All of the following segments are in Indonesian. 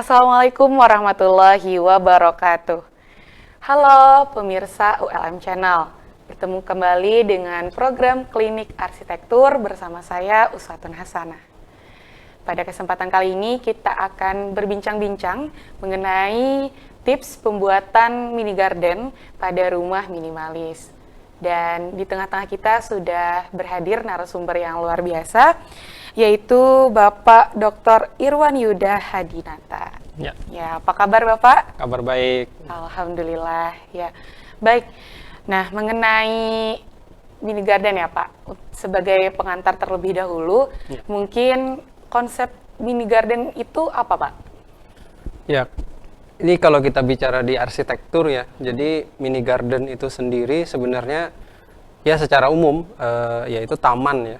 Assalamualaikum warahmatullahi wabarakatuh. Halo pemirsa ULM Channel, bertemu kembali dengan program Klinik Arsitektur bersama saya Uswatun Hasanah. Pada kesempatan kali ini kita akan berbincang-bincang mengenai tips pembuatan mini garden pada rumah minimalis. Dan di tengah-tengah kita sudah berhadir narasumber yang luar biasa, yaitu Bapak Dr. Irwan Yuda Hadinata. Ya, apa kabar Bapak? Kabar baik. Alhamdulillah, ya. Baik. Nah, mengenai mini garden ya Pak, sebagai pengantar terlebih dahulu, mungkin konsep mini garden itu apa Pak? Ya, ini kalau kita bicara di arsitektur ya, jadi mini garden itu sendiri sebenarnya ya secara umum yaitu taman ya,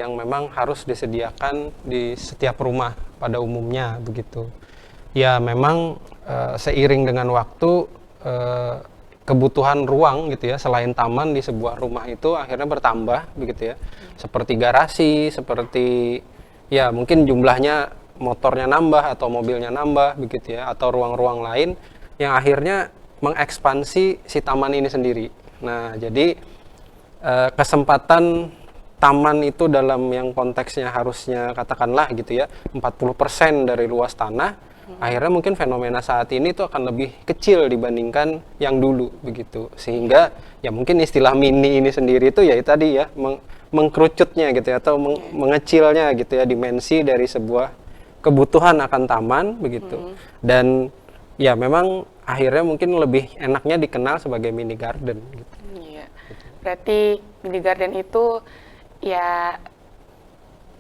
yang memang harus disediakan di setiap rumah pada umumnya begitu. Ya memang seiring dengan waktu kebutuhan ruang gitu ya, selain taman di sebuah rumah itu akhirnya bertambah begitu ya, seperti garasi, seperti ya mungkin jumlahnya motornya nambah atau mobilnya nambah begitu ya, atau ruang-ruang lain yang akhirnya mengekspansi si taman ini sendiri. Nah jadi kesempatan taman itu dalam yang konteksnya harusnya katakanlah gitu ya 40% dari luas tanah, akhirnya mungkin fenomena saat ini tuh akan lebih kecil dibandingkan yang dulu begitu, sehingga ya mungkin istilah mini ini sendiri itu ya tadi ya mengkerucutnya gitu ya, atau mengecilnya gitu ya dimensi dari sebuah kebutuhan akan taman begitu. Dan ya memang akhirnya mungkin lebih enaknya dikenal sebagai mini garden gitu. Iya. Berarti mini garden itu ya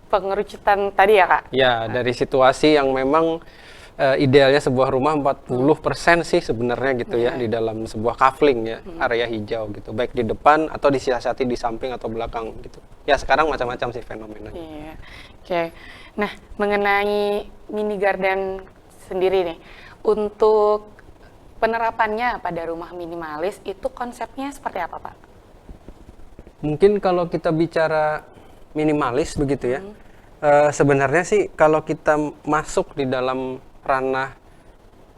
pengerucutan tadi ya Kak? Ya, dari situasi yang memang idealnya sebuah rumah 40% sih sebenarnya gitu ya, di dalam sebuah kafling ya, area hijau gitu, baik di depan atau disiasati di samping atau belakang gitu. Ya sekarang macam-macam sih fenomenanya. Iya. Oke. Nah, mengenai mini garden sendiri nih, untuk penerapannya pada rumah minimalis itu konsepnya seperti apa Pak? Mungkin kalau kita bicara minimalis begitu ya, sebenarnya sih kalau kita masuk di dalam ranah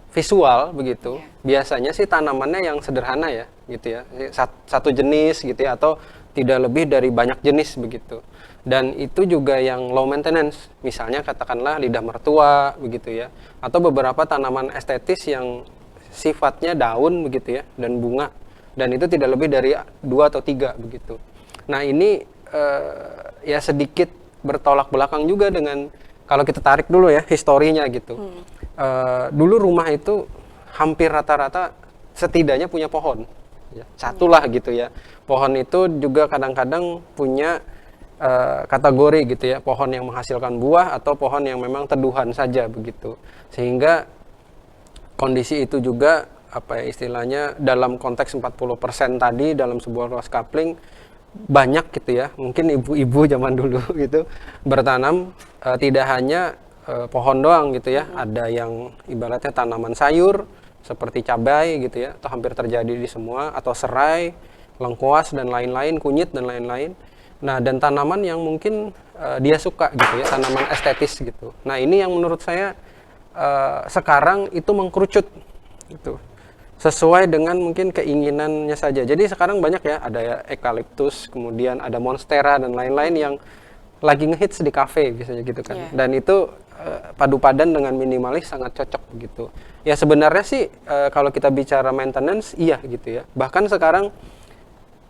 visual begitu, biasanya sih tanamannya yang sederhana ya gitu ya, satu jenis gitu ya, atau tidak lebih dari banyak jenis begitu. Dan itu juga yang low maintenance, misalnya katakanlah lidah mertua begitu ya, atau beberapa tanaman estetis yang sifatnya daun begitu ya dan bunga, dan itu tidak lebih dari 2 atau 3 begitu. Nah ini ya sedikit bertolak belakang juga dengan kalau kita tarik dulu ya historinya gitu. Dulu rumah itu hampir rata-rata setidaknya punya pohon ya, satulah gitu ya. Pohon itu juga kadang-kadang punya kategori gitu ya, pohon yang menghasilkan buah atau pohon yang memang teduhan saja begitu, sehingga kondisi itu juga apa ya istilahnya dalam konteks 40% tadi dalam sebuah luas kapling banyak gitu ya, mungkin ibu-ibu zaman dulu gitu bertanam tidak hanya pohon doang gitu ya, ada yang ibaratnya tanaman sayur seperti cabai gitu ya, atau hampir terjadi di semua, atau serai, lengkuas dan lain-lain, kunyit dan lain-lain. Nah, dan tanaman yang mungkin dia suka gitu ya, tanaman estetis gitu. Nah, ini yang menurut saya sekarang itu mengkerucut gitu. Sesuai dengan mungkin keinginannya saja. Jadi sekarang banyak ya, ada ya eukaliptus, kemudian ada monstera dan lain-lain yang lagi ngehits di kafe biasanya gitu kan. Dan itu padu padan dengan minimalis sangat cocok gitu. Ya sebenarnya sih kalau kita bicara maintenance iya gitu ya. Bahkan sekarang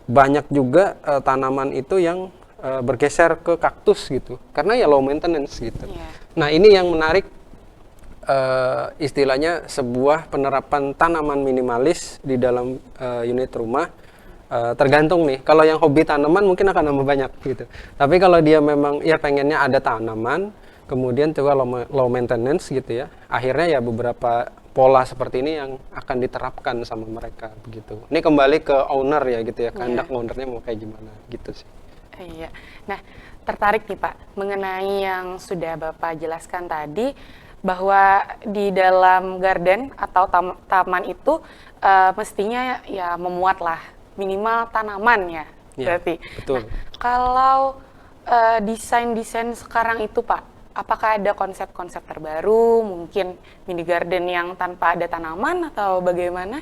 banyak juga tanaman itu yang bergeser ke kaktus gitu, karena ya low maintenance gitu. Nah ini yang menarik, istilahnya sebuah penerapan tanaman minimalis di dalam unit rumah. Tergantung nih, kalau yang hobi tanaman mungkin akan nambah banyak gitu, tapi kalau dia memang ya pengennya ada tanaman kemudian juga low maintenance gitu ya, akhirnya ya beberapa pola seperti ini yang akan diterapkan sama mereka begitu. Ini kembali ke owner ya gitu ya, kehendak ownernya mau kayak gimana gitu sih. Iya. Nah, tertarik nih Pak mengenai yang sudah Bapak jelaskan tadi, bahwa di dalam garden atau taman itu mestinya ya memuatlah minimal tanaman ya, berarti. Betul. Nah, kalau desain-desain sekarang itu Pak, apakah ada konsep-konsep terbaru, mungkin mini garden yang tanpa ada tanaman atau bagaimana?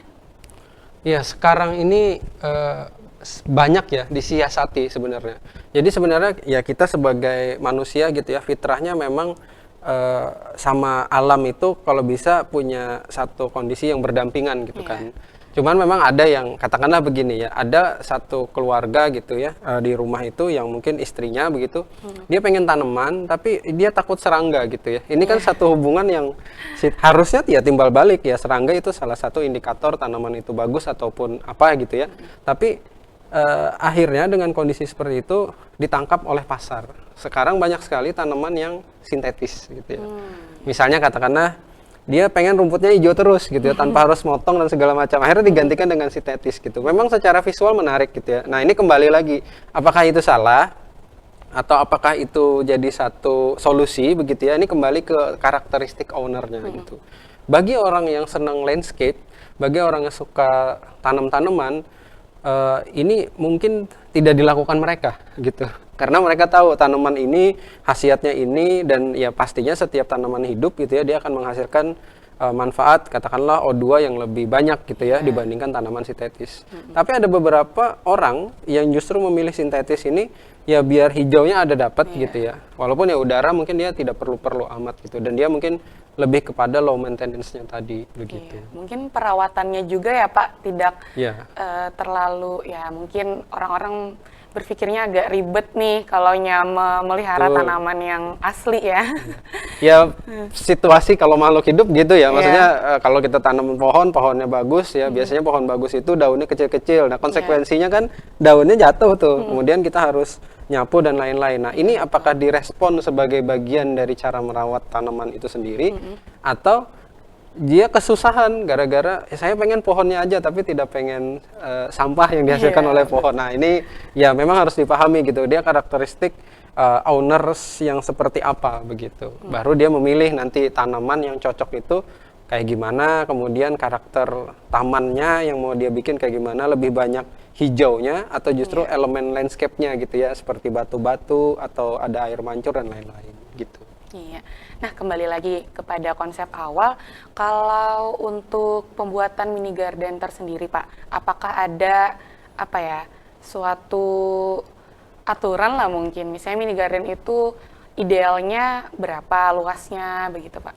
Ya, sekarang ini banyak ya disiasati sebenarnya. Jadi sebenarnya ya kita sebagai manusia gitu ya, fitrahnya memang sama alam itu kalau bisa punya satu kondisi yang berdampingan gitu kan. Cuman memang ada yang katakanlah begini ya, ada satu keluarga gitu ya di rumah itu yang mungkin istrinya begitu, dia pengen tanaman tapi dia takut serangga gitu ya. Ini kan satu hubungan yang harusnya ya timbal balik ya, serangga itu salah satu indikator tanaman itu bagus ataupun apa gitu ya. Tapi akhirnya dengan kondisi seperti itu ditangkap oleh pasar. Sekarang banyak sekali tanaman yang sintetis gitu ya. Misalnya katakanlah dia pengen rumputnya hijau terus gitu ya, tanpa harus motong dan segala macam. Akhirnya digantikan dengan sintetis gitu. Memang secara visual menarik gitu ya. Nah ini kembali lagi, apakah itu salah? Atau apakah itu jadi satu solusi begitu ya? Ini kembali ke karakteristik ownernya gitu. Bagi orang yang senang landscape, bagi orang yang suka tanam-tanaman, ini mungkin tidak dilakukan mereka gitu. Karena mereka tahu tanaman ini khasiatnya ini, dan ya pastinya setiap tanaman hidup gitu ya dia akan menghasilkan manfaat katakanlah O2 yang lebih banyak gitu ya dibandingkan tanaman sintetis. Tapi ada beberapa orang yang justru memilih sintetis ini ya biar hijaunya ada dapat gitu ya. Walaupun ya udara mungkin dia tidak perlu amat gitu, dan dia mungkin lebih kepada low maintenance-nya tadi begitu. Mungkin perawatannya juga ya Pak tidak terlalu ya, mungkin orang-orang berpikirnya agak ribet nih kalau memelihara tanaman yang asli ya. Ya situasi kalau makhluk hidup gitu ya, maksudnya kalau kita tanam pohonnya bagus ya, biasanya pohon bagus itu daunnya kecil-kecil. Nah konsekuensinya kan daunnya jatuh tuh, kemudian kita harus nyapu dan lain-lain. Nah ini apakah direspon sebagai bagian dari cara merawat tanaman itu sendiri, atau dia kesusahan gara-gara saya pengen pohonnya aja tapi tidak pengen sampah yang dihasilkan oleh pohon. Nah ini ya memang harus dipahami gitu, dia karakteristik owners yang seperti apa begitu. Baru dia memilih nanti tanaman yang cocok itu kayak gimana, kemudian karakter tamannya yang mau dia bikin kayak gimana, lebih banyak hijaunya atau justru elemen landscape-nya gitu ya, seperti batu-batu atau ada air mancur dan lain-lain gitu. Iya. Nah, kembali lagi kepada konsep awal, kalau untuk pembuatan mini garden tersendiri, Pak, apakah ada suatu aturan lah mungkin, misalnya mini garden itu idealnya berapa luasnya begitu, Pak?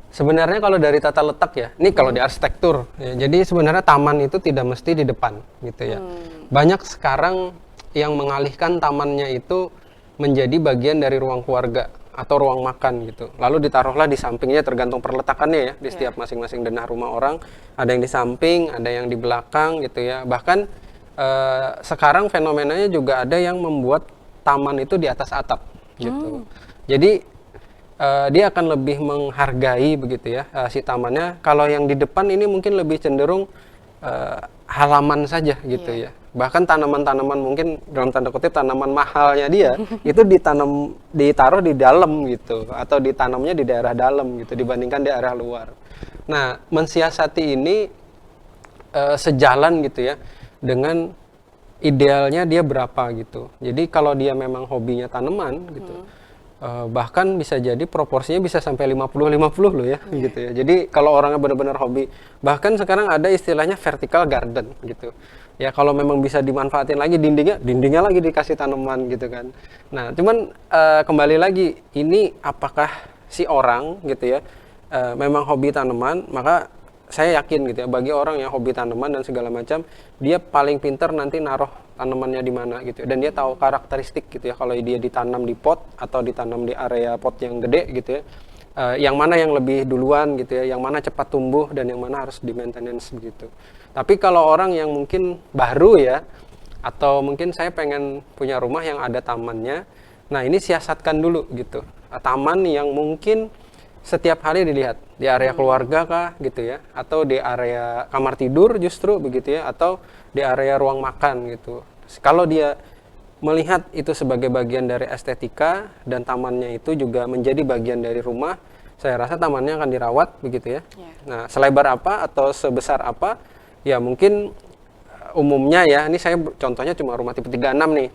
Sebenarnya kalau dari tata letak ya, ini kalau di arsitektur, ya, jadi sebenarnya taman itu tidak mesti di depan gitu ya. Banyak sekarang yang mengalihkan tamannya itu menjadi bagian dari ruang keluarga atau ruang makan gitu. Lalu ditaruhlah di sampingnya, tergantung perletakannya ya, di setiap masing-masing denah rumah orang. Ada yang di samping, ada yang di belakang gitu ya. Bahkan sekarang fenomenanya juga ada yang membuat taman itu di atas atap gitu. Jadi dia akan lebih menghargai begitu ya si tamannya. Kalau yang di depan ini mungkin lebih cenderung halaman saja gitu ya. Bahkan tanaman-tanaman mungkin dalam tanda kutip tanaman mahalnya dia itu ditaruh di dalam gitu, atau ditanamnya di daerah dalam gitu dibandingkan di area luar. Nah, mensiasati ini sejalan gitu ya dengan idealnya dia berapa gitu. Jadi kalau dia memang hobinya tanaman gitu, bahkan bisa jadi proporsinya bisa sampai 50-50 loh ya gitu ya. Jadi kalau orangnya benar-benar hobi, bahkan sekarang ada istilahnya vertical garden gitu. Ya kalau memang bisa dimanfaatin lagi dindingnya lagi dikasih tanaman gitu kan. Nah, cuman kembali lagi ini apakah si orang gitu ya memang hobi tanaman, maka saya yakin gitu ya bagi orang yang hobi tanaman dan segala macam, dia paling pinter nanti naruh tanamannya di mana gitu, dan dia tahu karakteristik gitu ya, kalau dia ditanam di pot atau ditanam di area pot yang gede gitu ya, yang mana yang lebih duluan gitu ya, yang mana cepat tumbuh dan yang mana harus di maintenance begitu. Tapi kalau orang yang mungkin baru ya, atau mungkin saya pengen punya rumah yang ada tamannya, nah ini siasatkan dulu gitu, taman yang mungkin setiap hari dilihat di area keluarga kah gitu ya, atau di area kamar tidur justru begitu ya, atau di area ruang makan gitu. Kalau dia melihat itu sebagai bagian dari estetika dan tamannya itu juga menjadi bagian dari rumah, saya rasa tamannya akan dirawat begitu ya. Nah, selebar apa atau sebesar apa ya, mungkin umumnya ya, ini saya contohnya cuma rumah tipe 36 nih.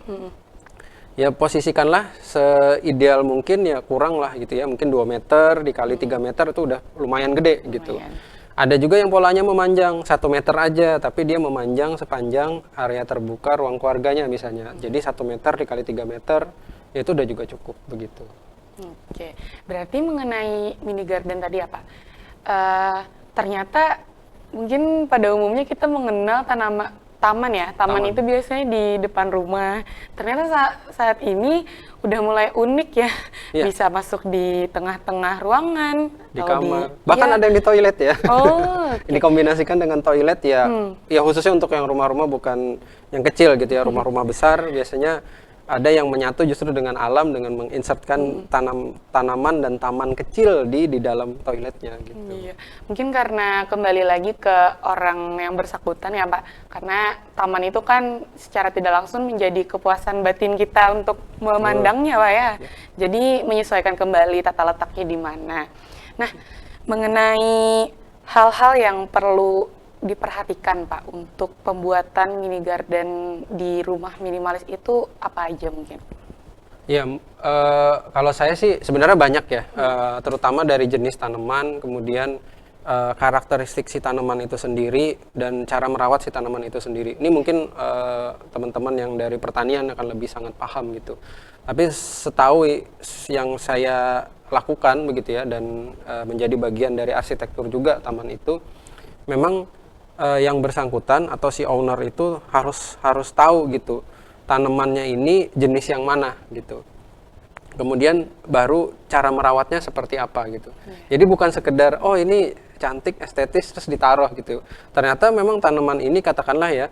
ya posisikanlah seideal mungkin, ya kurang lah gitu ya, mungkin 2 meter dikali 3 meter itu udah lumayan gede gitu. Lumayan. Ada juga yang polanya memanjang 1 meter aja, tapi dia memanjang sepanjang area terbuka ruang keluarganya misalnya. Jadi 1 meter dikali 3 meter, ya itu udah juga cukup begitu. Oke, berarti mengenai mini garden tadi apa? Ternyata mungkin pada umumnya kita mengenal taman ya, taman itu biasanya di depan rumah. Ternyata saat ini udah mulai unik ya, Iya. bisa masuk di tengah-tengah ruangan, Di atau kamar, bahkan iya. ada yang di toilet ya. Oh, Dikombinasikan dengan toilet ya, ya khususnya untuk yang rumah-rumah bukan yang kecil gitu ya, rumah-rumah besar biasanya ada yang menyatu justru dengan alam dengan menginsertkan tanaman dan taman kecil di dalam toiletnya gitu. iya. Mungkin karena kembali lagi ke orang yang bersangkutan ya Pak, karena taman itu kan secara tidak langsung menjadi kepuasan batin kita untuk memandangnya Pak ya. Jadi menyesuaikan kembali tata letaknya di mana. Nah, mengenai hal-hal yang perlu diperhatikan Pak untuk pembuatan mini garden di rumah minimalis itu apa aja mungkin? Ya, kalau saya sih sebenarnya banyak ya, terutama dari jenis tanaman, kemudian karakteristik si tanaman itu sendiri, dan cara merawat si tanaman itu sendiri. Ini mungkin teman-teman yang dari pertanian akan lebih sangat paham gitu. Tapi setahu yang saya lakukan begitu ya, dan menjadi bagian dari arsitektur juga taman itu, memang yang bersangkutan atau si owner itu harus tahu gitu tanamannya ini jenis yang mana gitu. Kemudian baru cara merawatnya seperti apa gitu. Jadi bukan sekedar oh ini cantik estetis terus ditaruh gitu. Ternyata memang tanaman ini katakanlah ya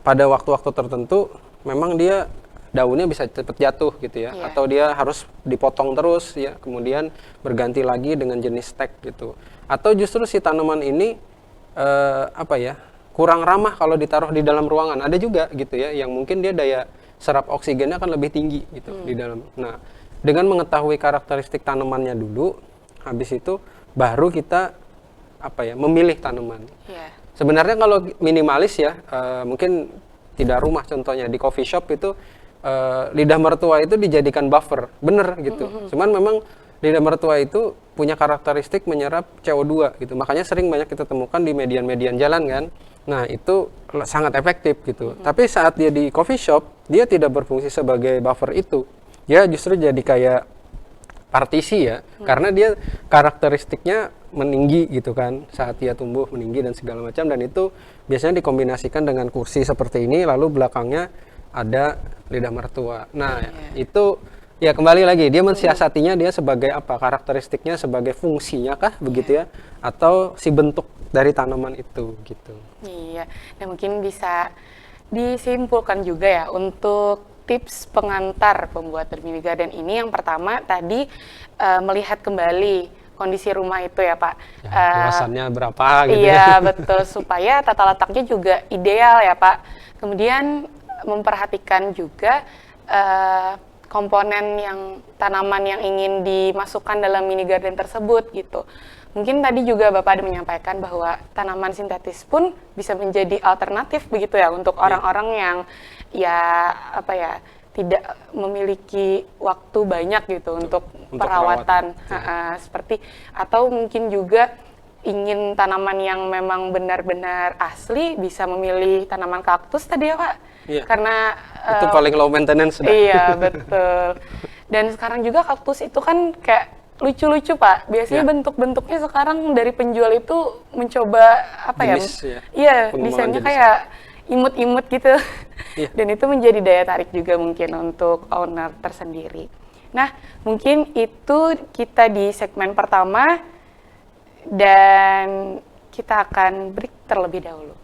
pada waktu-waktu tertentu memang dia daunnya bisa cepat jatuh gitu ya, atau dia harus dipotong terus ya, kemudian berganti lagi dengan jenis stek gitu. Atau justru si tanaman ini kurang ramah kalau ditaruh di dalam ruangan. Ada juga gitu ya yang mungkin dia daya serap oksigennya akan lebih tinggi gitu di dalam. Nah, dengan mengetahui karakteristik tanamannya dulu, habis itu baru kita memilih tanaman. Sebenarnya kalau minimalis ya, mungkin tidak rumah contohnya di coffee shop itu lidah mertua itu dijadikan buffer, bener gitu. Cuman memang lidah mertua itu punya karakteristik menyerap CO2 gitu. Makanya sering banyak kita temukan di median-median jalan kan. Nah, itu sangat efektif gitu. Tapi saat dia di coffee shop, dia tidak berfungsi sebagai buffer itu. Dia justru jadi kayak partisi ya. Karena dia karakteristiknya meninggi gitu kan. Saat dia tumbuh meninggi dan segala macam, dan itu biasanya dikombinasikan dengan kursi seperti ini, lalu belakangnya ada lidah mertua. Nah, itu ya kembali lagi dia mensiasatinya, dia sebagai apa, karakteristiknya sebagai fungsinya kah begitu ya, atau si bentuk dari tanaman itu gitu. Iya, dan mungkin bisa disimpulkan juga ya untuk tips pengantar pembuatan mini garden ini. Yang pertama tadi melihat kembali kondisi rumah itu ya Pak. Luasannya berapa gitu iya, betul, supaya tata letaknya juga ideal ya Pak. Kemudian memperhatikan juga komponen tanaman yang ingin dimasukkan dalam mini garden tersebut gitu. Mungkin tadi juga Bapak ada menyampaikan bahwa tanaman sintetis pun bisa menjadi alternatif begitu ya untuk orang-orang yang tidak memiliki waktu banyak gitu untuk perawatan seperti, atau mungkin juga ingin tanaman yang memang benar-benar asli, bisa memilih tanaman kaktus tadi ya Pak. Karena itu paling low maintenance dah. Iya, betul. Dan sekarang juga kaktus itu kan kayak lucu-lucu Pak. Biasanya bentuk-bentuknya sekarang dari penjual itu mencoba jenis, iya, desainnya kayak imut-imut gitu. Dan itu menjadi daya tarik juga mungkin untuk owner tersendiri. Nah, mungkin itu kita di segmen pertama, dan kita akan break terlebih dahulu.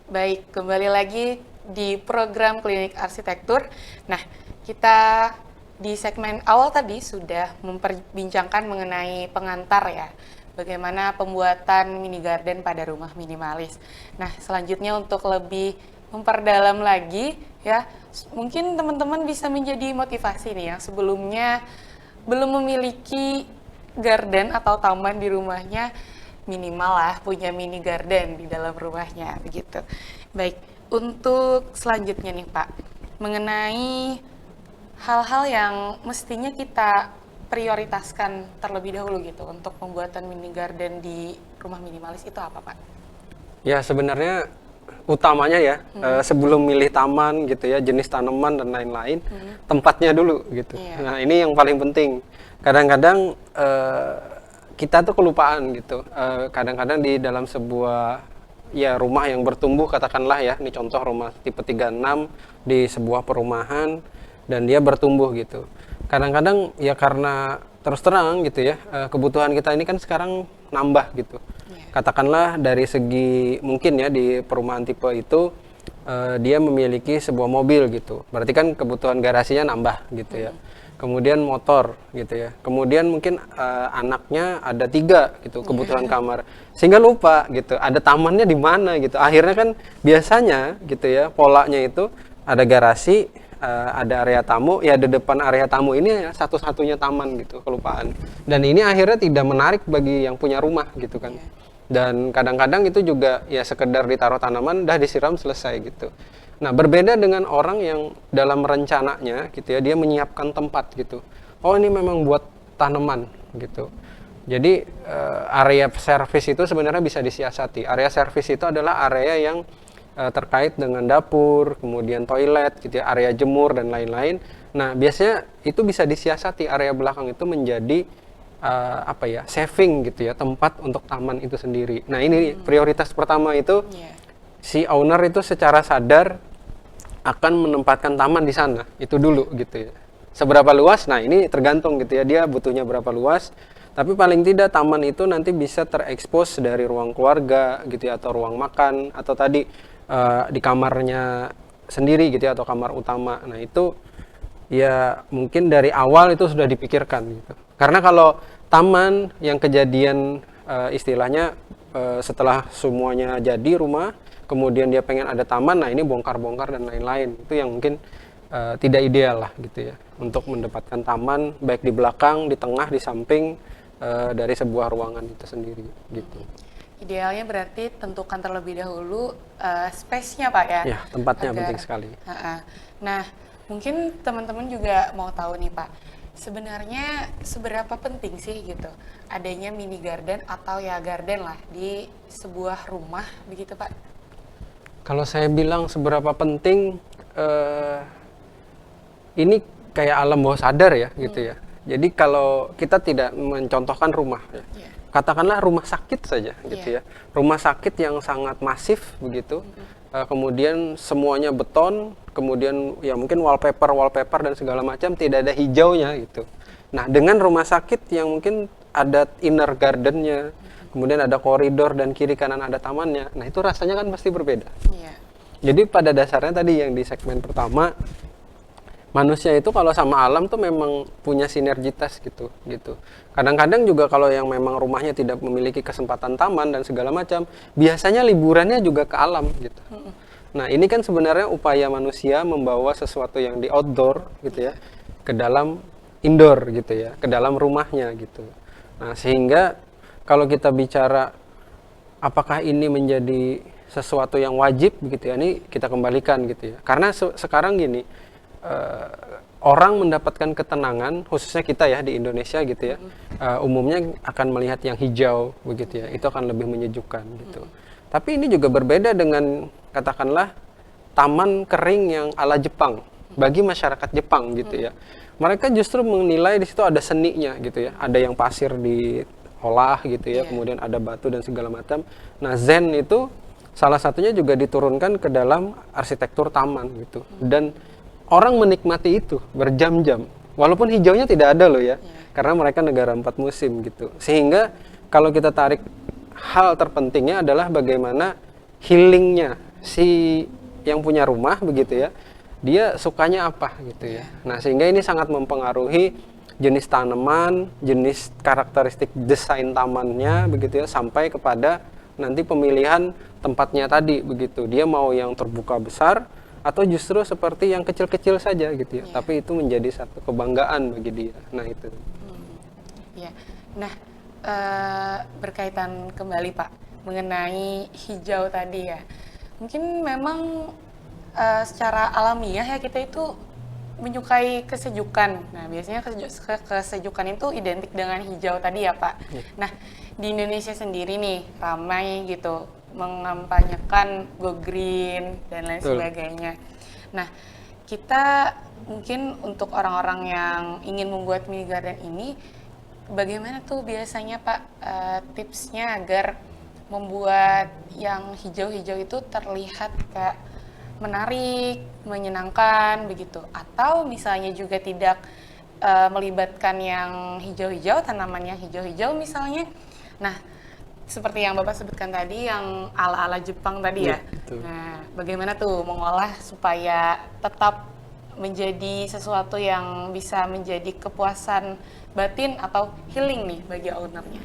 Baik, kembali lagi di program Klinik Arsitektur. Nah, kita di segmen awal tadi sudah memperbincangkan mengenai pengantar ya, bagaimana pembuatan mini garden pada rumah minimalis. Nah, selanjutnya untuk lebih memperdalam lagi ya. Mungkin teman-teman bisa menjadi motivasi nih yang sebelumnya belum memiliki garden atau taman di rumahnya, minimal lah punya mini garden di dalam rumahnya begitu. Baik, untuk selanjutnya nih Pak, mengenai hal-hal yang mestinya kita prioritaskan terlebih dahulu gitu untuk pembuatan mini garden di rumah minimalis itu apa Pak? Ya sebenarnya utamanya ya sebelum milih taman gitu ya, jenis tanaman dan lain-lain, tempatnya dulu gitu. Iya. Nah ini yang paling penting. Kadang-kadang kita tuh kelupaan gitu. Kadang-kadang di dalam sebuah ya rumah yang bertumbuh, katakanlah ya, ini contoh rumah tipe 36 di sebuah perumahan dan dia bertumbuh gitu. Kadang-kadang ya karena terus terang gitu ya, kebutuhan kita ini kan sekarang nambah gitu. Katakanlah dari segi mungkin ya di perumahan tipe itu dia memiliki sebuah mobil gitu. Berarti kan kebutuhan garasinya nambah gitu ya. Kemudian motor gitu ya. Kemudian mungkin anaknya ada 3 gitu kebutuhan kamar. Sehingga lupa gitu ada tamannya di mana gitu. Akhirnya kan biasanya gitu ya polanya itu ada garasi, ada area tamu, ya di depan area tamu ini ya satu-satunya taman gitu, kelupaan. Dan ini akhirnya tidak menarik bagi yang punya rumah gitu kan. Dan kadang-kadang itu juga ya sekedar ditaruh tanaman, dah disiram selesai gitu. Nah berbeda dengan orang yang dalam rencananya gitu ya, dia menyiapkan tempat gitu. Oh ini memang buat tanaman gitu. Jadi area servis itu sebenarnya bisa disiasati. Area servis itu adalah area yang terkait dengan dapur, kemudian toilet gitu ya, area jemur dan lain-lain. Nah biasanya itu bisa disiasati, area belakang itu menjadi apa ya, saving gitu ya, tempat untuk taman itu sendiri. Nah ini prioritas pertama itu si owner itu secara sadar akan menempatkan taman di sana, itu dulu gitu ya. Seberapa luas, nah ini tergantung gitu ya, dia butuhnya berapa luas. Tapi paling tidak taman itu nanti bisa terekspos dari ruang keluarga gitu ya, atau ruang makan, atau tadi di kamarnya sendiri gitu ya, atau kamar utama. Nah itu ya mungkin dari awal itu sudah dipikirkan gitu. Karena kalau taman yang kejadian istilahnya setelah semuanya jadi rumah, kemudian dia pengen ada taman, nah ini bongkar-bongkar dan lain-lain. Itu yang mungkin tidak ideal lah gitu ya, untuk mendapatkan taman baik di belakang, di tengah, di samping dari sebuah ruangan itu sendiri gitu. Idealnya berarti tentukan terlebih dahulu space-nya Pak ya? Ya, tempatnya penting sekali. Nah, mungkin teman-teman juga mau tahu nih Pak, sebenarnya seberapa penting sih gitu adanya mini garden atau ya garden lah di sebuah rumah begitu Pak? Kalau saya bilang seberapa penting, ini kayak alam bawah sadar ya gitu ya. Jadi kalau kita tidak mencontohkan rumah ya, katakanlah rumah sakit saja gitu ya, rumah sakit yang sangat masif begitu, kemudian semuanya beton, kemudian ya mungkin wallpaper dan segala macam, tidak ada hijaunya gitu. Nah dengan rumah sakit yang mungkin ada inner gardennya, kemudian ada koridor dan kiri kanan ada tamannya, nah itu rasanya kan pasti berbeda. Jadi pada dasarnya tadi yang di segmen pertama, manusia itu kalau sama alam tuh memang punya sinergitas gitu. Kadang-kadang juga kalau yang memang rumahnya tidak memiliki kesempatan taman dan segala macam, biasanya liburannya juga ke alam gitu. Nah ini kan sebenarnya upaya manusia membawa sesuatu yang di outdoor gitu ya, ke dalam indoor gitu ya, ke dalam rumahnya gitu. Nah sehingga kalau kita bicara apakah ini menjadi sesuatu yang wajib gitu ya, ini kita kembalikan gitu ya. Karena sekarang gini, orang mendapatkan ketenangan, khususnya kita ya di Indonesia gitu ya, umumnya akan melihat yang hijau begitu ya, itu akan lebih menyejukkan gitu. Tapi ini juga berbeda dengan katakanlah taman kering yang ala Jepang bagi masyarakat Jepang gitu ya. Mereka justru menilai di situ ada seninya gitu ya, ada yang pasir diolah gitu ya, kemudian ada batu dan segala macam. Nah Zen itu salah satunya juga diturunkan ke dalam arsitektur taman gitu, dan orang menikmati itu berjam-jam, walaupun hijaunya tidak ada loh ya, karena mereka negara 4 musim gitu. Sehingga kalau kita tarik hal terpentingnya adalah bagaimana healingnya si yang punya rumah begitu ya, dia sukanya apa gitu ya. Nah sehingga ini sangat mempengaruhi jenis tanaman, jenis karakteristik desain tamannya begitu ya, sampai kepada nanti pemilihan tempatnya tadi begitu. Dia mau yang terbuka besar atau justru seperti yang kecil-kecil saja gitu ya. Tapi itu menjadi satu kebanggaan bagi dia. Nah, itu. Ya. Nah, berkaitan kembali Pak mengenai hijau tadi ya. Mungkin memang secara alamiah ya kita itu menyukai kesejukan. Nah, biasanya kesejukan itu identik dengan hijau tadi ya, Pak. Nah, di Indonesia sendiri nih ramai gitu mengampanyekan Go Green dan lain sebagainya. Nah, kita mungkin untuk orang-orang yang ingin membuat mini garden ini, bagaimana tuh biasanya Pak tipsnya agar membuat yang hijau-hijau itu terlihat kayak menarik, menyenangkan begitu, atau misalnya juga tidak melibatkan yang hijau-hijau, tanaman yang hijau-hijau misalnya. Nah, seperti yang Bapak sebutkan tadi, yang ala-ala Jepang tadi ya. Betul. Nah, bagaimana tuh mengolah supaya tetap menjadi sesuatu yang bisa menjadi kepuasan batin atau healing nih bagi ownernya?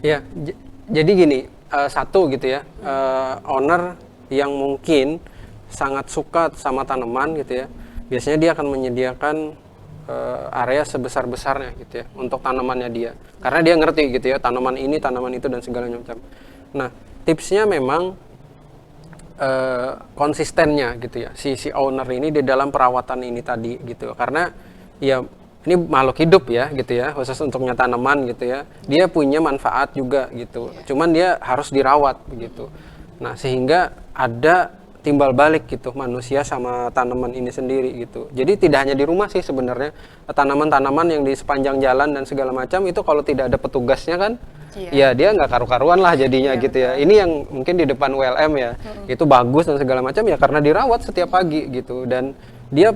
Ya, jadi gini, satu gitu ya, owner yang mungkin sangat suka sama tanaman gitu ya, biasanya dia akan menyediakan area sebesar-besarnya gitu ya untuk tanamannya dia, karena dia ngerti gitu ya tanaman ini, tanaman itu dan segala macam. Nah, tipsnya memang konsistennya gitu ya si owner ini di dalam perawatan ini tadi gitu, karena ya ini makhluk hidup ya gitu ya, khusus untuknya tanaman gitu ya, dia punya manfaat juga gitu, cuman dia harus dirawat begitu. Nah, sehingga ada timbal balik gitu manusia sama tanaman ini sendiri gitu. Jadi tidak hanya di rumah sih sebenarnya, tanaman-tanaman yang di sepanjang jalan dan segala macam itu kalau tidak ada petugasnya kan, ya dia nggak karu-karuan lah jadinya gitu ya. Ini yang mungkin di depan ULM ya, itu bagus dan segala macam ya karena dirawat setiap pagi gitu, dan dia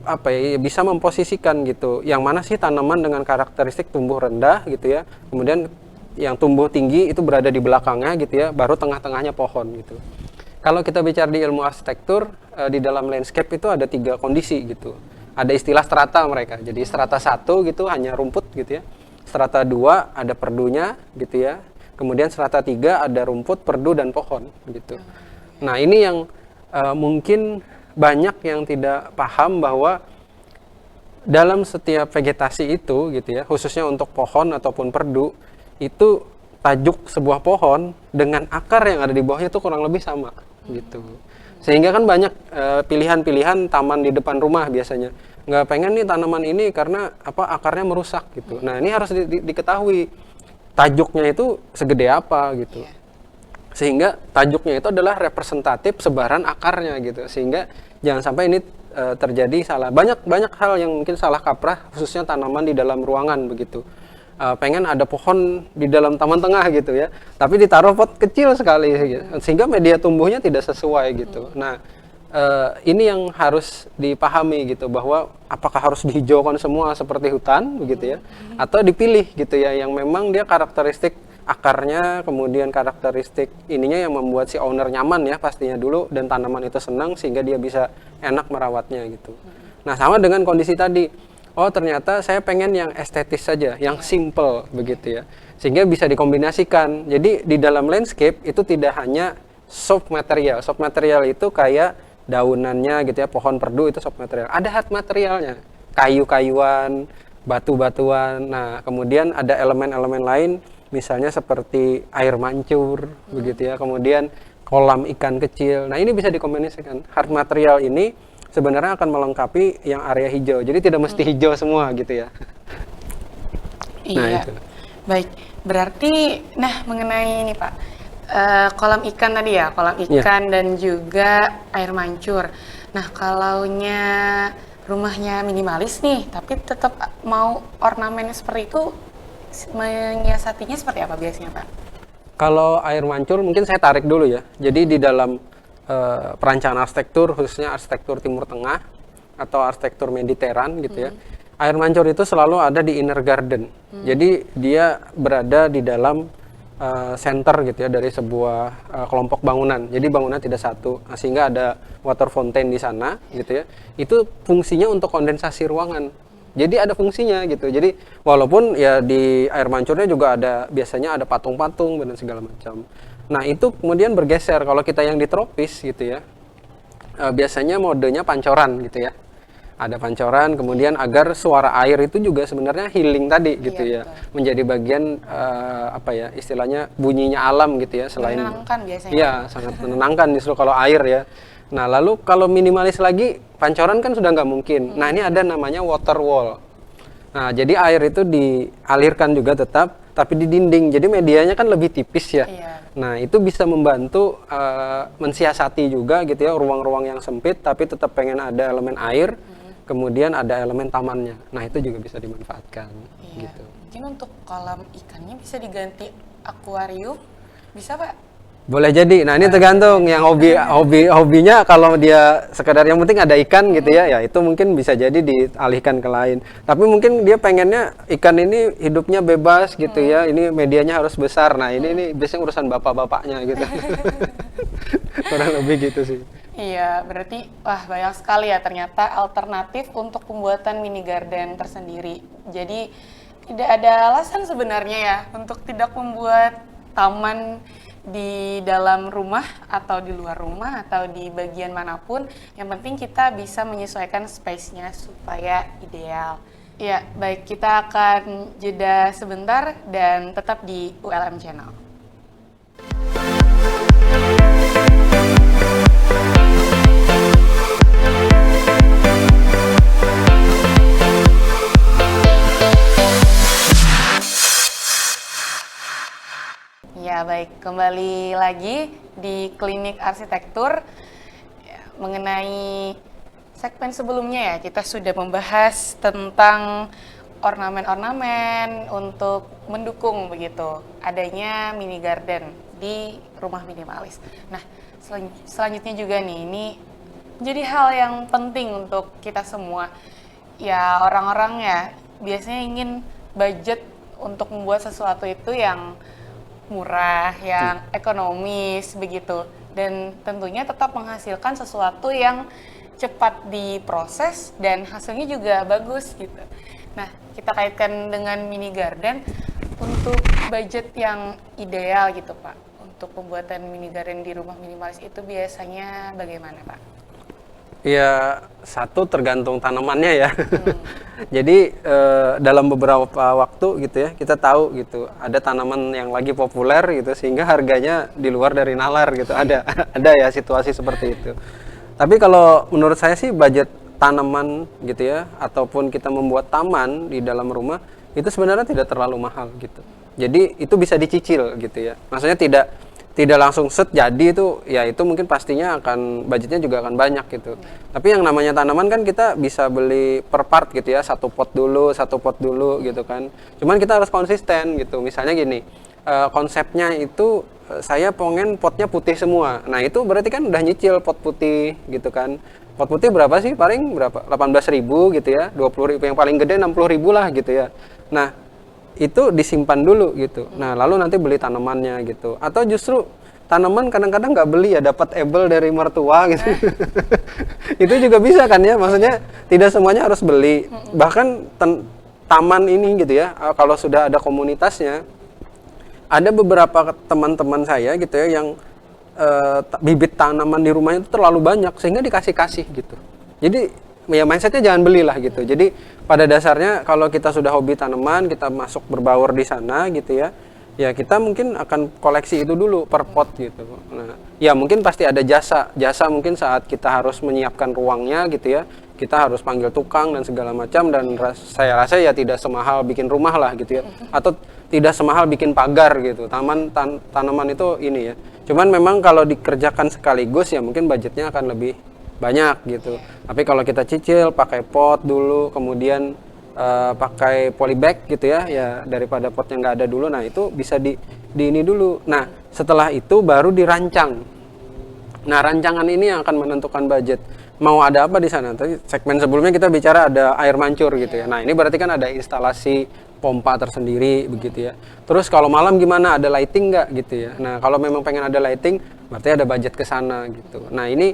apa ya, bisa memposisikan gitu, yang mana sih tanaman dengan karakteristik tumbuh rendah gitu ya, kemudian yang tumbuh tinggi itu berada di belakangnya gitu ya, baru tengah-tengahnya pohon gitu. Kalau kita bicara di ilmu arsitektur, di dalam landscape itu ada 3 kondisi gitu. Ada istilah strata mereka. Jadi strata 1 gitu hanya rumput gitu ya. Strata 2 ada perdunya gitu ya. Kemudian strata 3 ada rumput, perdu dan pohon gitu. Nah, ini yang mungkin banyak yang tidak paham bahwa dalam setiap vegetasi itu gitu ya, khususnya untuk pohon ataupun perdu, itu tajuk sebuah pohon dengan akar yang ada di bawahnya itu kurang lebih sama gitu. Sehingga kan banyak pilihan-pilihan taman di depan rumah biasanya. Nggak pengen nih tanaman ini karena apa, akarnya merusak gitu. Nah, ini harus diketahui tajuknya itu segede apa gitu. Sehingga tajuknya itu adalah representatif sebaran akarnya gitu. Sehingga jangan sampai ini terjadi salah. Banyak hal yang mungkin salah kaprah, khususnya tanaman di dalam ruangan begitu. Pengen ada pohon di dalam taman tengah gitu ya, tapi ditaruh pot kecil sekali gitu, sehingga media tumbuhnya tidak sesuai gitu. Nah, ini yang harus dipahami gitu, bahwa apakah harus dihijaukan semua seperti hutan begitu ya, atau dipilih gitu ya yang memang dia karakteristik akarnya, kemudian karakteristik ininya yang membuat si owner nyaman ya pastinya dulu, dan tanaman itu senang sehingga dia bisa enak merawatnya gitu. Nah, sama dengan kondisi tadi. Oh, ternyata saya pengen yang estetis saja, yang simple begitu ya. Sehingga bisa dikombinasikan. Jadi di dalam landscape itu tidak hanya soft material. Soft material itu kayak daunannya gitu ya, pohon perdu itu soft material. Ada hard materialnya, kayu-kayuan, batu-batuan. Nah, kemudian ada elemen-elemen lain, misalnya seperti air mancur begitu ya. Kemudian kolam ikan kecil. Nah, ini bisa dikombinasikan. Hard material ini sebenarnya akan melengkapi yang area hijau. Jadi tidak mesti hijau semua gitu ya. Iya. Nah, itu. Baik, berarti mengenai ini Pak, kolam ikan tadi ya, kolam ikan dan juga air mancur. Nah, kalaunya rumahnya minimalis nih, tapi tetap mau ornamen seperti itu, menyiasatinya seperti apa biasanya Pak? Kalau air mancur mungkin saya tarik dulu ya. Jadi di dalam perancangan arsitektur, khususnya arsitektur Timur Tengah atau arsitektur Mediteran gitu ya, air mancur itu selalu ada di inner garden. Jadi dia berada di dalam center gitu ya dari sebuah kelompok bangunan. Jadi bangunan tidak satu, sehingga ada water fountain di sana gitu ya. Itu fungsinya untuk kondensasi ruangan jadi ada fungsinya gitu. Jadi walaupun ya di air mancurnya juga biasanya ada patung-patung dan segala macam. Nah itu kemudian bergeser kalau kita yang di tropis gitu ya, biasanya modenya pancoran gitu ya. Ada pancoran, kemudian agar suara air itu juga sebenarnya healing tadi gitu ya, betul. menjadi bagian apa ya istilahnya bunyinya alam gitu ya, selain Menenangkan biasanya. iya sangat menenangkan justru kalau air ya. Nah lalu kalau minimalis lagi pancoran kan sudah nggak mungkin. Nah ini ada namanya water wall. Nah jadi air itu dialirkan juga tetap, tapi di dinding. Jadi medianya kan lebih tipis ya. Iya. Nah itu bisa membantu mensiasati juga gitu ya ruang-ruang yang sempit, tapi tetap pengen ada elemen air. Kemudian ada elemen tamannya. Nah, itu juga bisa dimanfaatkan Iya. gitu. Mungkin untuk kolam ikannya bisa diganti akuarium, bisa Pak? Boleh jadi. Nah, ini tergantung yang hobinya kalau dia sekedar yang penting ada ikan gitu ya, ya itu mungkin bisa jadi dialihkan ke lain. Tapi mungkin dia pengennya ikan ini hidupnya bebas gitu ya. Ini medianya harus besar. Nah, ini biasanya urusan bapak-bapaknya gitu. Kurang lebih gitu sih. Iya, berarti wah banyak sekali ya ternyata alternatif untuk pembuatan mini garden tersendiri. Jadi tidak ada alasan sebenarnya ya untuk tidak membuat taman di dalam rumah atau di luar rumah atau di bagian manapun. Yang penting kita bisa menyesuaikan space-nya supaya ideal. Ya, baik kita akan jeda sebentar dan tetap di ULM Channel. Ya baik, kembali lagi di Klinik Arsitektur. Ya, mengenai segmen sebelumnya ya, kita sudah membahas tentang ornamen-ornamen untuk mendukung begitu adanya mini garden di rumah minimalis. Nah, selanjutnya juga nih, ini menjadi hal yang penting untuk kita semua. Ya, orang-orang ya biasanya ingin budget untuk membuat sesuatu itu yang murah, yang ekonomis begitu, dan tentunya tetap menghasilkan sesuatu yang cepat diproses dan hasilnya juga bagus gitu. Nah, kita kaitkan dengan mini garden untuk budget yang ideal gitu Pak. Untuk pembuatan mini garden di rumah minimalis itu biasanya bagaimana Pak? Ya satu tergantung tanamannya ya. Jadi dalam beberapa waktu gitu ya kita tahu gitu ada tanaman yang lagi populer gitu sehingga harganya di luar dari nalar gitu. Ada ya situasi seperti itu. Tapi kalau menurut saya sih budget tanaman gitu ya ataupun kita membuat taman di dalam rumah itu sebenarnya tidak terlalu mahal gitu. Jadi itu bisa dicicil gitu ya. Maksudnya tidak langsung set jadi itu ya itu mungkin pastinya akan budgetnya juga akan banyak gitu. Tapi yang namanya tanaman kan kita bisa beli per part gitu ya, satu pot dulu gitu kan. Cuman kita harus konsisten gitu. Misalnya gini, konsepnya itu saya pengen potnya putih semua. Nah itu berarti kan udah nyicil pot putih gitu kan. Pot putih berapa sih? Paling berapa? 18.000 gitu ya, 20.000 yang paling gede 60.000 lah gitu ya. Nah itu disimpan dulu gitu. Nah lalu nanti beli tanamannya gitu. Atau justru tanaman kadang-kadang nggak beli ya dapat ebel dari mertua gitu. Itu juga bisa kan ya. Maksudnya tidak semuanya harus beli. Bahkan taman ini gitu ya. Kalau sudah ada komunitasnya, ada beberapa teman-teman saya gitu ya yang bibit tanaman di rumahnya itu terlalu banyak sehingga dikasih-kasih gitu. Jadi ya mindsetnya jangan belilah gitu. Jadi pada dasarnya kalau kita sudah hobi tanaman, kita masuk berbaur di sana gitu ya, ya kita mungkin akan koleksi itu dulu per pot gitu. Nah, ya mungkin pasti ada jasa mungkin saat kita harus menyiapkan ruangnya gitu ya, kita harus panggil tukang dan segala macam dan saya rasa ya tidak semahal bikin rumah lah gitu ya, atau tidak semahal bikin pagar gitu. Tanaman itu ini ya. Cuman memang kalau dikerjakan sekaligus ya mungkin budgetnya akan lebih banyak gitu. Tapi kalau kita cicil pakai pot dulu, kemudian pakai polybag gitu ya, ya daripada potnya nggak ada dulu, nah itu bisa di ini dulu. Nah setelah itu baru dirancang. Nah rancangan ini yang akan menentukan budget. Mau ada apa di sana? Tadi segmen sebelumnya kita bicara ada air mancur gitu ya. Nah ini berarti kan ada instalasi pompa tersendiri begitu ya. Terus kalau malam gimana? Ada lighting nggak gitu ya? Nah kalau memang pengen ada lighting, berarti ada budget ke sana gitu. Nah ini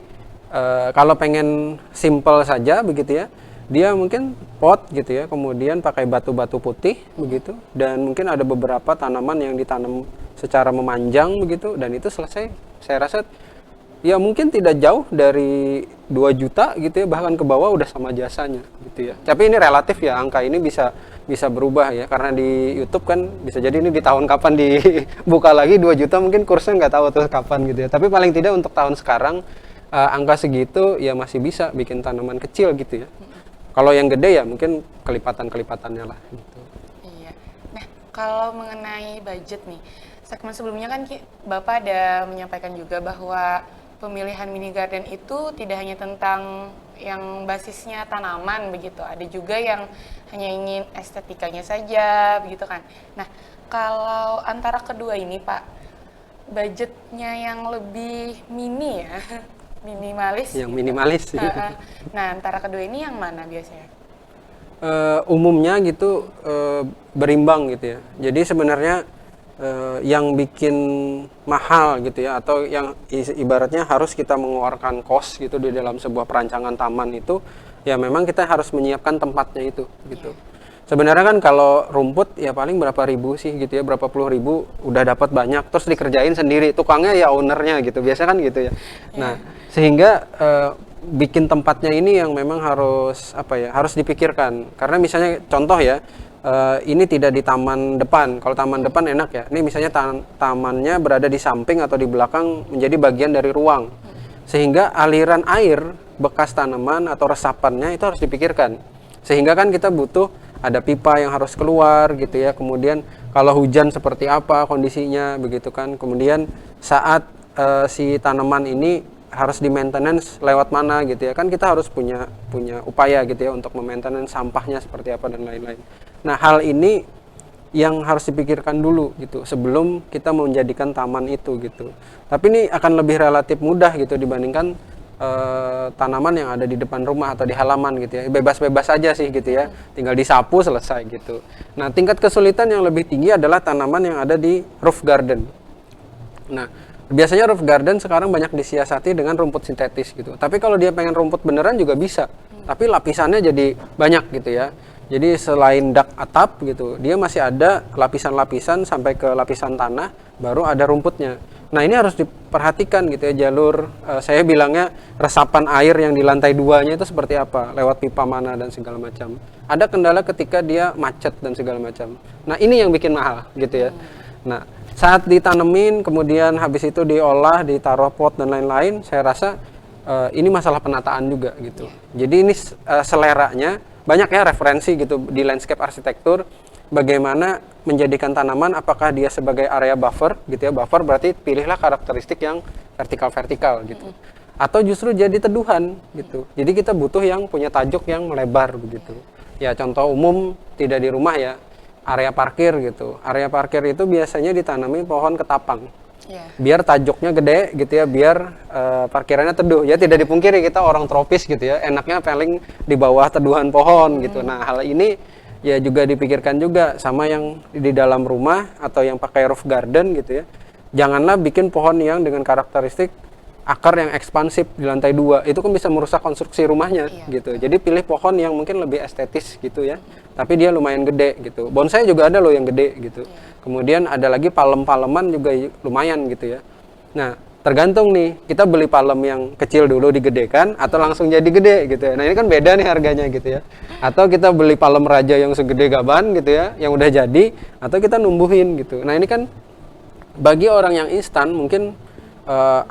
kalau pengen simple saja begitu ya, dia mungkin pot gitu ya, kemudian pakai batu-batu putih begitu, dan mungkin ada beberapa tanaman yang ditanam secara memanjang begitu, dan itu selesai. Saya rasa ya mungkin tidak jauh dari 2 juta gitu ya, bahkan ke bawah udah sama jasanya gitu ya. Tapi ini relatif ya, angka ini bisa berubah ya, karena di YouTube kan bisa jadi ini di tahun kapan dibuka lagi 2 juta, mungkin kursnya nggak tahu tuh kapan gitu ya. Tapi paling tidak untuk tahun sekarang angka segitu ya masih bisa bikin tanaman kecil gitu ya. Kalau yang gede ya mungkin kelipatan-kelipatannya lah gitu. Iya. Nah, kalau mengenai budget nih, segmen sebelumnya kan Bapak ada menyampaikan juga bahwa pemilihan mini garden itu tidak hanya tentang yang basisnya tanaman begitu, ada juga yang hanya ingin estetikanya saja begitu kan. Nah, kalau antara kedua ini Pak, budgetnya yang lebih mini ya, minimalis. Yang minimalis sih. Nah, antara kedua ini yang mana biasanya? Umumnya gitu berimbang gitu ya. Jadi sebenarnya yang bikin mahal gitu ya, atau yang ibaratnya harus kita mengeluarkan kos gitu di dalam sebuah perancangan taman itu, ya memang kita harus menyiapkan tempatnya itu gitu. Sebenarnya kan kalau rumput ya paling berapa ribu sih gitu ya, berapa puluh ribu udah dapat banyak, terus dikerjain sendiri, tukangnya ya ownernya gitu, biasanya kan gitu ya. Nah, sehingga bikin tempatnya ini yang memang harus harus dipikirkan. Karena misalnya contoh ya, ini tidak di taman depan. Kalau taman depan enak ya. Ini misalnya tamannya berada di samping atau di belakang menjadi bagian dari ruang. Sehingga aliran air bekas tanaman atau resapannya itu harus dipikirkan. Sehingga kan kita butuh ada pipa yang harus keluar gitu ya. Kemudian kalau hujan seperti apa kondisinya begitu kan. Kemudian saat si tanaman ini harus di maintenance lewat mana gitu ya, kan kita harus punya upaya gitu ya untuk memaintenance sampahnya seperti apa dan lain-lain. Nah, hal ini yang harus dipikirkan dulu gitu sebelum kita menjadikan taman itu gitu. Tapi ini akan lebih relatif mudah gitu dibandingkan tanaman yang ada di depan rumah atau di halaman gitu ya. Bebas-bebas aja sih gitu ya, tinggal disapu selesai gitu. Nah, tingkat kesulitan yang lebih tinggi adalah tanaman yang ada di roof garden. Nah, biasanya roof garden sekarang banyak disiasati dengan rumput sintetis gitu. Tapi kalau dia pengen rumput beneran juga bisa. Tapi lapisannya jadi banyak gitu ya. Jadi selain dak atap gitu, dia masih ada lapisan-lapisan sampai ke lapisan tanah, baru ada rumputnya. Nah, ini harus diperhatikan gitu ya, jalur saya bilangnya resapan air yang di lantai 2-nya itu seperti apa, lewat pipa mana dan segala macam. Ada kendala ketika dia macet dan segala macam. Nah, ini yang bikin mahal gitu ya. Nah, saat ditanemin, kemudian habis itu diolah, ditaruh pot dan lain-lain, saya rasa ini masalah penataan juga gitu. Jadi ini seleranya, banyak ya referensi gitu di landscape arsitektur, bagaimana menjadikan tanaman, apakah dia sebagai area buffer gitu ya, buffer berarti pilihlah karakteristik yang vertikal-vertikal gitu. Atau justru jadi teduhan gitu. Jadi kita butuh yang punya tajuk yang melebar begitu. Ya contoh umum tidak di rumah ya, area parkir gitu. Area parkir itu biasanya ditanami pohon ketapang. Biar tajuknya gede gitu ya, biar parkirannya teduh. Ya tidak dipungkiri kita orang tropis gitu ya, enaknya paling di bawah teduhan pohon gitu. Nah, hal ini ya juga dipikirkan juga sama yang di dalam rumah atau yang pakai roof garden gitu ya. Janganlah bikin pohon yang dengan karakteristik akar yang ekspansif di lantai 2, itu kan bisa merusak konstruksi rumahnya gitu. Jadi pilih pohon yang mungkin lebih estetis gitu ya, tapi dia lumayan gede gitu. Bonsai juga ada loh yang gede gitu. Kemudian ada lagi palem-paleman juga lumayan gitu ya. Nah, tergantung nih, kita beli palem yang kecil dulu digedekan atau langsung jadi gede gitu ya. Nah, ini kan beda nih harganya gitu ya. Atau kita beli palem raja yang segede gaban gitu ya, yang udah jadi, atau kita numbuhin gitu. Nah, ini kan bagi orang yang instan mungkin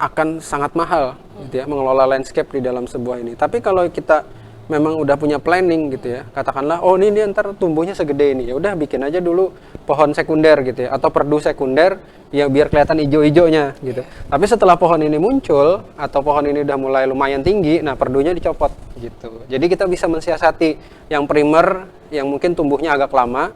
akan sangat mahal gitu ya, mengelola landscape di dalam sebuah ini. Tapi kalau kita memang udah punya planning gitu ya, katakanlah oh ini ntar tumbuhnya segede ini, ya udah bikin aja dulu pohon sekunder gitu ya, atau perdu sekunder ya biar kelihatan hijau-hijaunya gitu. Tapi setelah pohon ini muncul atau pohon ini udah mulai lumayan tinggi, nah perdunya dicopot gitu. Jadi kita bisa mensiasati yang primer yang mungkin tumbuhnya agak lama,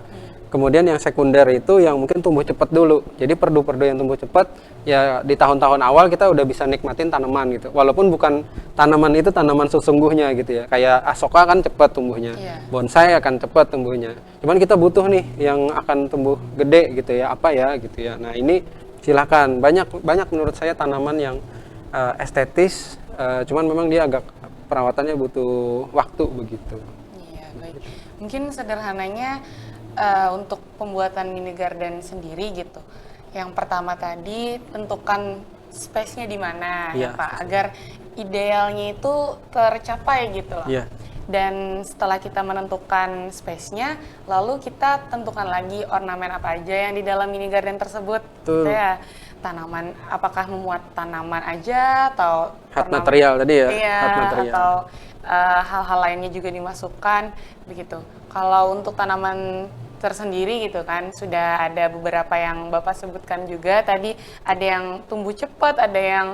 kemudian yang sekunder itu yang mungkin tumbuh cepat dulu. Jadi perdu-perdu yang tumbuh cepat ya di tahun-tahun awal kita udah bisa nikmatin tanaman gitu. Walaupun bukan tanaman itu tanaman sesungguhnya gitu ya. Kayak asoka kan cepat tumbuhnya. Bonsai akan cepat tumbuhnya. Cuman kita butuh nih yang akan tumbuh gede gitu ya. Apa ya gitu ya. Nah, ini silakan. Banyak menurut saya tanaman yang estetis, cuman memang dia agak perawatannya butuh waktu begitu. Mungkin sederhananya untuk pembuatan mini garden sendiri gitu. Yang pertama tadi tentukan space-nya di mana ya Iya, Pak, agar idealnya itu tercapai gitu loh. Iya. Dan setelah kita menentukan space-nya, lalu kita tentukan lagi ornamen apa aja yang di dalam mini garden tersebut. Betul. Gitu ya. Tanaman, apakah memuat tanaman aja atau Hard material tadi ya, iya, hard material. atau hal-hal lainnya juga dimasukkan begitu. Kalau untuk tanaman tersendiri gitu kan, sudah ada beberapa yang Bapak sebutkan juga tadi, ada yang tumbuh cepat, ada yang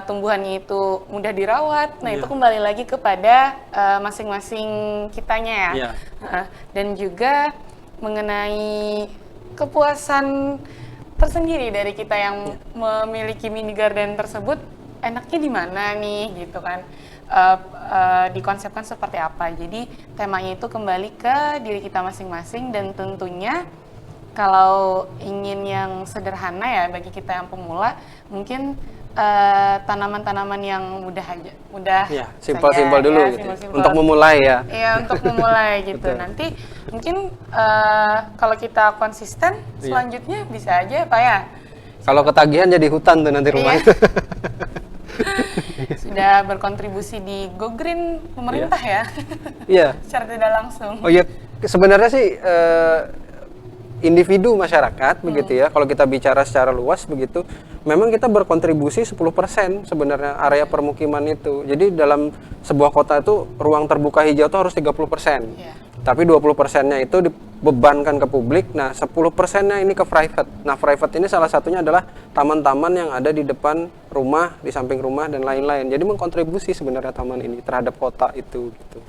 tumbuhannya itu mudah dirawat. Nah, Iya. itu kembali lagi kepada masing-masing kitanya ya. Iya. Dan juga mengenai kepuasan tersendiri dari kita yang memiliki mini garden tersebut, enaknya di mana nih gitu kan. Dikonsepkan seperti apa. Jadi temanya itu kembali ke diri kita masing-masing, dan tentunya kalau ingin yang sederhana ya bagi kita yang pemula, mungkin tanaman-tanaman yang mudah Ya, simpel-simpel saja, dulu ya, gitu. simpel-simpel. Untuk memulai ya. Iya, untuk memulai gitu. Betul. Nanti mungkin kalau kita konsisten, Iya. selanjutnya bisa aja Pak ya. Kalau ketagihan jadi hutan tuh nanti rumah Iya. itu. Sudah berkontribusi di Go Green pemerintah ya. Iya. Secara tidak langsung. Oh iya, sebenarnya sih individu masyarakat begitu ya. Kalau kita bicara secara luas begitu, memang kita berkontribusi 10% sebenarnya area permukiman itu. Jadi dalam sebuah kota itu ruang terbuka hijau itu harus 30%. Iya. Tapi 20%-nya itu dibebankan ke publik. Nah, 10%-nya ini ke private. Nah, private ini salah satunya adalah taman-taman yang ada di depan rumah, di samping rumah dan lain-lain. Jadi mengkontribusi sebenarnya taman ini terhadap kota itu gitu.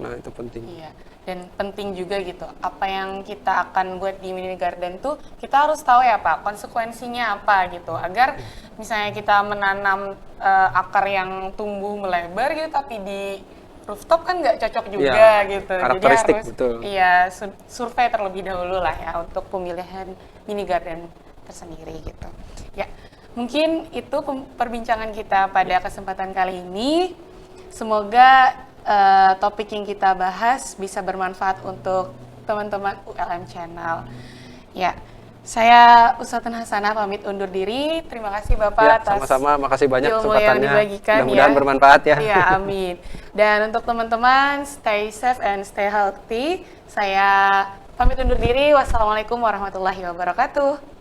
Nah, itu penting. Iya, dan penting juga gitu, apa yang kita akan buat di mini garden tuh kita harus tahu ya Pak, konsekuensinya apa gitu, agar misalnya kita menanam akar yang tumbuh melebar gitu, tapi di rooftop kan nggak cocok juga Iya, gitu. karakteristik, Jadi harus betul. iya survei terlebih dahulu lah ya untuk pemilihan mini garden tersendiri gitu. Ya, mungkin itu perbincangan kita pada kesempatan kali ini. Semoga topik yang kita bahas bisa bermanfaat untuk teman-teman ULM Channel. Ya, saya Uswatun Hasanah pamit undur diri. Terima kasih Bapak Ya, atas sama-sama. Makasih banyak ilmu yang kesempatannya. dibagikan Mudah-mudahan ya. bermanfaat ya. Iya, amin. Dan untuk teman-teman, stay safe and stay healthy. Saya pamit undur diri. Wassalamualaikum warahmatullahi wabarakatuh.